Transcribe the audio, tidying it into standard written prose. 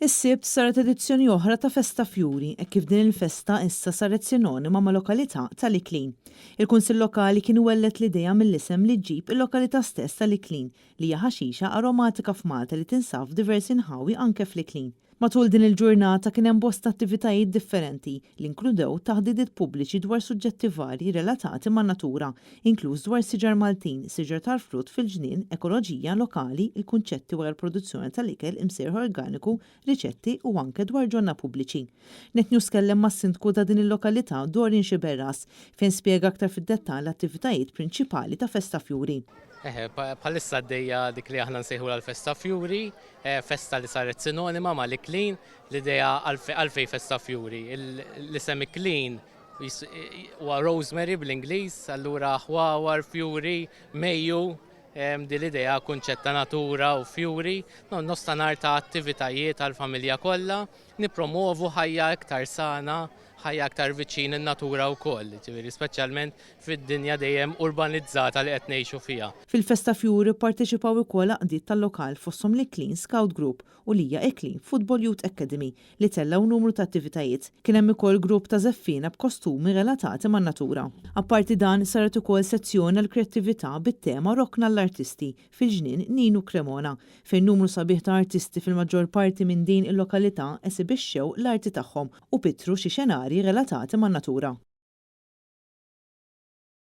Is-sibt saret edizzjoni oħra ta' Festa Fjuri e kif din il-festa issa saret sinonima ma' lokalità tal-Iklin. Il-Kunsill Lokali kien wellet l-idea mill-isem li ġib il-lokalità stess tal-Iklin li hija ħaxixa aromatika f'Malta li tinsab f'diversi nħawi anke fl-Iklin. Matul din il-ġurnata kien hemm bosta attivitajiet differenti li inkludew taħdidiet pubbliċi dwar suġġetti varji relatati man-natura, inkluż dwar siġar Maltin, siġar tal-frott fil-ġnien, ekoloġija lokali, il-kunċetti wara l-produzzjoni tal-ikel imsejħ organiku, riċetti u anke dwar ġonna pubbliċi. Netnews kellem mas-sindku ta' din il-lokalità Dorin Xiberras fejn spjega aktar fid-dettall l-attivitajiet prinċipali ta' Festa Fjuri. Bħalissa għaddejja dik li aħna nsejħu l-Festa Fjuri, festa li saret sinonima ma' l-Iklin, l-idea għalfej Festa Fjuri. L-isem Iklin huwa Rosemary bl-Ingliż, allura ħwawar, Fjuri, Mejju, di l-idea kunċett ta' natura u fjuri, nostanar ta' attivitajiet għal-familja kollha, nipromovu ħajja iktar sana, ħajja aktar viċin in-natura wkoll, ġifieri speċjalment fid-dinja dejjem urbanizzata li qed ngħixu fiha. Fil-Festa Fjuri pparteċipaw ukoll għaqdiet tal-lokal fosthom l-Iklin Scout Group u li hija Iklin Football Youth Academy li tellaw numru ta' attivitajiet. Kien hemm ukoll grupp ta' żeffina b'kostumi relatati man-natura. Apparti dan saret ukoll sezzjoni għall-kreattività bit-tema Rokna l-artisti fil-ġnien Ninu Cremona fejn numru sabiħ ta' artisti fil-maġġor parti minn din il-lokalità esibixxew l-arti tagħhom u pitru xi xenarji relatati man-natura.